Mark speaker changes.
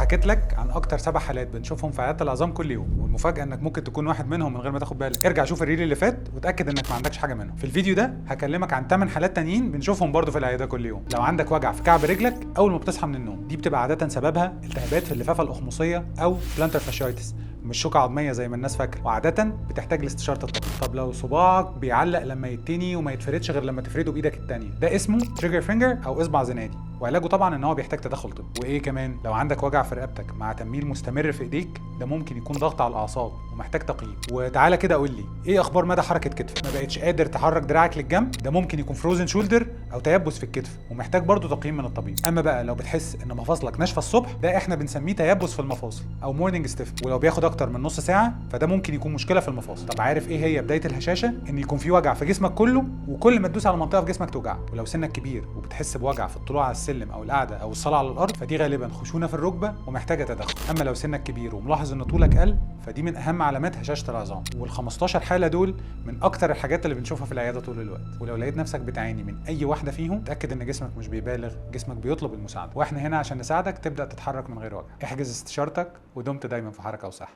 Speaker 1: حكيت لك عن اكتر 7 حالات بنشوفهم في عيادة العظام كل يوم، والمفاجأة انك ممكن تكون واحد منهم من غير ما تاخد بالك. ارجع شوف الريل اللي فات وتأكد انك ما عندكش حاجة منهم. في الفيديو ده هكلمك عن 8 حالات تانيين بنشوفهم برضو في العيادة كل يوم. لو عندك وجع في كعب رجلك اول ما بتصحى من النوم، دي بتبقى عادة سببها التهابات في اللفافة الأخمصية او بلانتر فاشيايتس، مش شوكة عظمية زي ما الناس فاكرة، وعادة بتحتاج لاستشارة الطبيب. طب لو صباعك بيعلق لما يتني وما يتفردش غير لما تفرده بايدك التانية، ده اسمه تريجر فينجر او اصبع زنادي، وعلاجه طبعا ان هو بيحتاج تدخل طبي. وايه كمان، لو عندك وجع في رقبتك مع تنميل مستمر في ايديك، ده ممكن يكون ضغط على الاعصاب ومحتاج تقييم. وتعالى كده قول لي ايه اخبار مدى حركه كتفك؟ ما بقتش قادر تحرك دراعك للجنب، ده ممكن يكون فروزن شولدر او تيبس في الكتف ومحتاج برضه تقييم من الطبيب. اما بقى لو بتحس ان مفاصلك ناشفه الصبح، ده احنا بنسميه تيبس في المفاصل او مورنينج ستيف، ولو بياخد اكتر من نص ساعه فده ممكن يكون مشكله في المفاصل. طب عارف ايه هي بدايه الهشاشه؟ ان يكون في وجع في جسمك كله وكل ما تدوس على منطقه في جسمك توجعك. ولو سنك كبير وبتحس بوجع في الطلوع على السلم او القعده او الصلاه على الارض، فدي غالبا خشونه في الركبه ومحتاجه تدخل. اما لو سنك كبير وملاحظ ان طولك قل، فدي من اهم علامات هشاشه العظام. وال15 حاله دول من اكتر الحاجات اللي بنشوفها في العياده طول الوقت. ولو لقيت نفسك بتعاني من اي واحده فيهم، تاكد ان جسمك مش بيبالغ، جسمك بيطلب المساعده، واحنا هنا عشان نساعدك تبدا تتحرك من غير وجع. احجز استشارتك ودمت دايما في حركه وصحه.